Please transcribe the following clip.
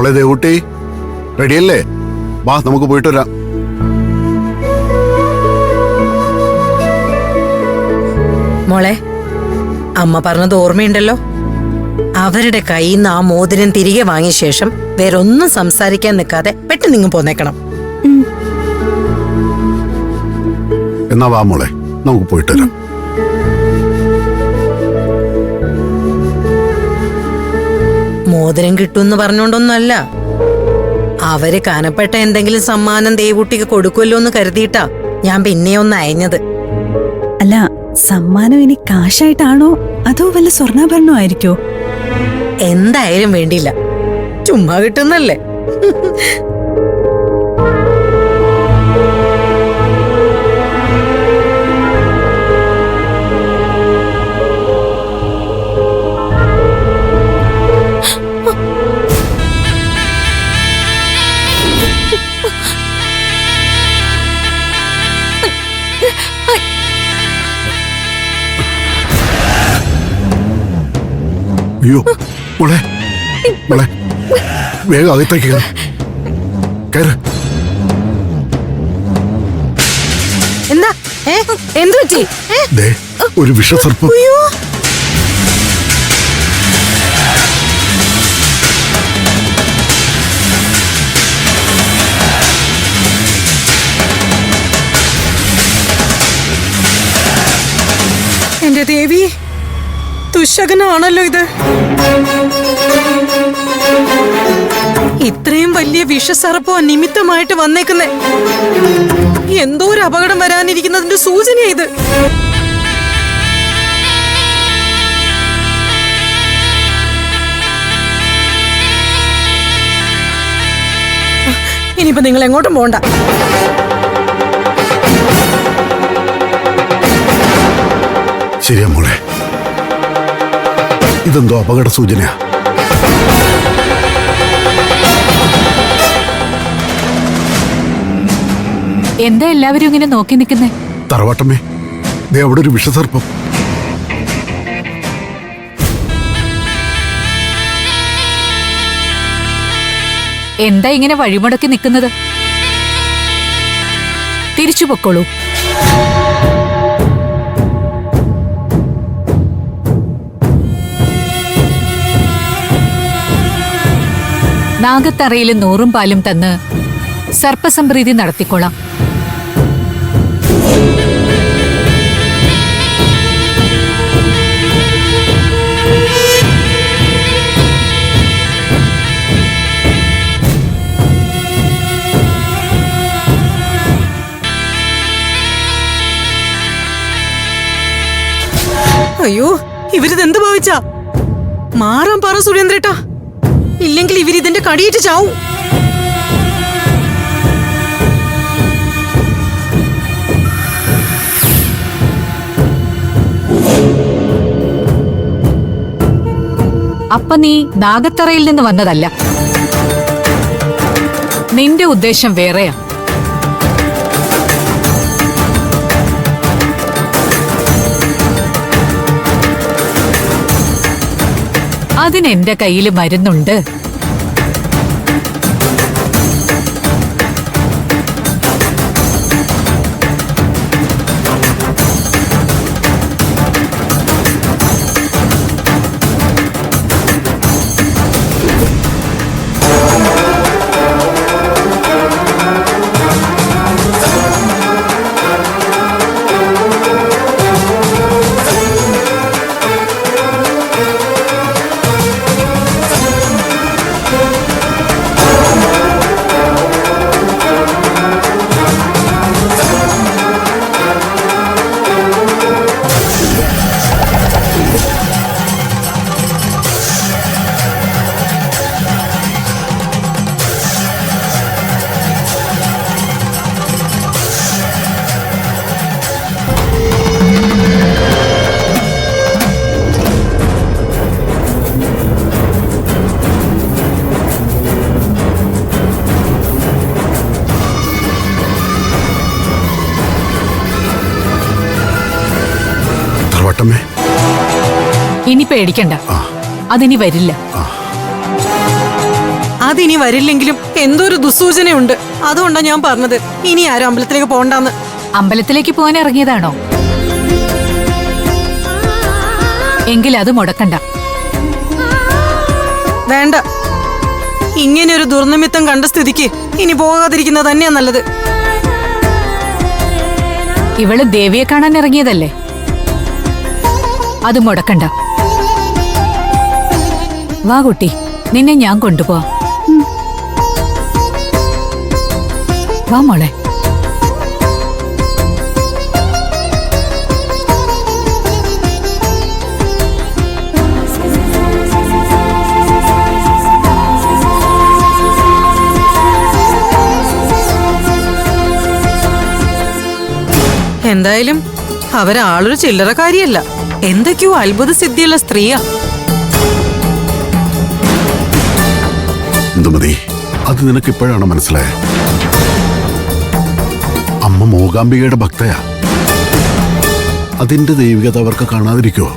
മോളെ ദേവൂട്ടി റെഡിയല്ലേ? വാ നമുക്ക് പോയിട്ട് വരാം. മോളെ, അമ്മ പറഞ്ഞത് ഓർമ്മയുണ്ടല്ലോ? അവരുടെ കയ്യിൽ നിന്ന് ആ മോതിരം തിരികെ വാങ്ങിയ ശേഷം വേറൊന്നും സംസാരിക്കാൻ നിൽക്കാതെ പെട്ടെന്ന് നിങ്ങൾ പോന്നേക്കണം. എന്നാ വാ മോളെ, നമുക്ക് പോയിട്ട് വരാം. മോതിരം കിട്ടുമെന്ന് പറഞ്ഞോണ്ടൊന്നല്ല, അവര് കനപ്പെട്ട എന്തെങ്കിലും സമ്മാനം ദേവൂട്ടിക്ക് കൊടുക്കുമല്ലോ എന്ന് കരുതിയിട്ടാ ഞാൻ പിന്നെ ഒന്ന് അയഞ്ഞത്. അല്ല, സമ്മാനം ഇനി കാശായിട്ടാണോ അതോ വല്ല സ്വർണ്ണാഭരണോ ആയിരിക്കോ? എന്തായാലും വേണ്ടിയില്ല, ചുമ്മാ കിട്ടുന്നല്ലേ. അയ്യോ മോളെ, മോളെ വേഗം അകത്തേക്ക് കയറ്. എന്താ എന്ത് പറ്റി? ദേ ഒരു വിഷസർപ്പം. എന്റെ ദേവി, ദുശകനാണല്ലോ ഇത്. ഇത്രയും വലിയ വിഷസർപ്പോ നിമിത്തമായിട്ട് വന്നേക്കുന്നേ. എന്തോ ഒരു അപകടം വരാനിരിക്കുന്നതിന്റെ സൂചനയാ ഇത്. ഇനിയിപ്പോ നിങ്ങൾ എങ്ങോട്ടും പോണ്ട. ശരിയാ മോളെ, ഇതെന്തോ അപകട സൂചനയാ. എന്താ എല്ലാവരും ഇങ്ങനെ നോക്കി നിൽക്കുന്നേ? തറവാട്ടമ്മേ, ദേ അവിടെ ഒരു വിഷസർപ്പം. എന്താ ഇങ്ങനെ വഴിമുടക്കി നിൽക്കുന്നത്? തിരിച്ചു പൊക്കോളൂ. നാഗത്തറയിൽ 100 പാലും തന്ന് സർപ്പസംപ്രീതി നടത്തിക്കൊള്ളാം. അയ്യോ, ഇവരിതെന്ത് ഭാവിച്ചാ? മാറാൻ പറ സുരേന്ദ്രേട്ടാ, ഇല്ലെങ്കിൽ ഇവരിതിന്റെ കടിയേറ്റ് ചാവും. അപ്പൊ നീ നാഗത്തറയിൽ നിന്ന് വന്നതല്ല, നിന്റെ ഉദ്ദേശം വേറെയാ. അതിനെന്റെ കയ്യിൽ മരുന്നുണ്ട്. തറവാട്ടമ്മേ, ഇനി പേടിക്കണ്ട, അതിനി വരില്ല. അതിനി വരില്ലെങ്കിലും എന്തോ ഒരു ദുസ്സൂചനയുണ്ട്. അതുകൊണ്ടാ ഞാൻ പറഞ്ഞത് ഇനി ആരും അമ്പലത്തിലേക്ക് പോണ്ടാന്ന്. അമ്പലത്തിലേക്ക് പോകാൻ ഇറങ്ങിയതാണോ? എങ്കിൽ അത് മുടക്കണ്ട. വേണ്ട, ഇങ്ങനെ ഒരു ദുർനിമിത്തം കണ്ട സ്ഥിതിക്ക് ഇനി പോകാതിരിക്കുന്നത് തന്നെയാ നല്ലത്. ഇവള് ദേവിയെ കാണാൻ ഇറങ്ങിയതല്ലേ, അത് മുടക്കണ്ട. വാ കുട്ടി, നിന്നെ ഞാൻ കൊണ്ടുപോവാം. വാ മോളെ. എന്തായാലും അവരാളൊരു ചില്ലറക്കാരിയല്ല, എന്തൊക്കെയോ അത്ഭുത സിദ്ധിയുള്ള സ്ത്രീയാ. ഇന്ദുമതി, അത് നിനക്ക് ഇപ്പോഴാണ് മനസ്സിലായത്. അമ്മ മൂകാംബികയുടെ ഭക്തയാ. അതിന്റെ ദൈവികത അവർക്ക് കാണാതിരിക്കുവോ?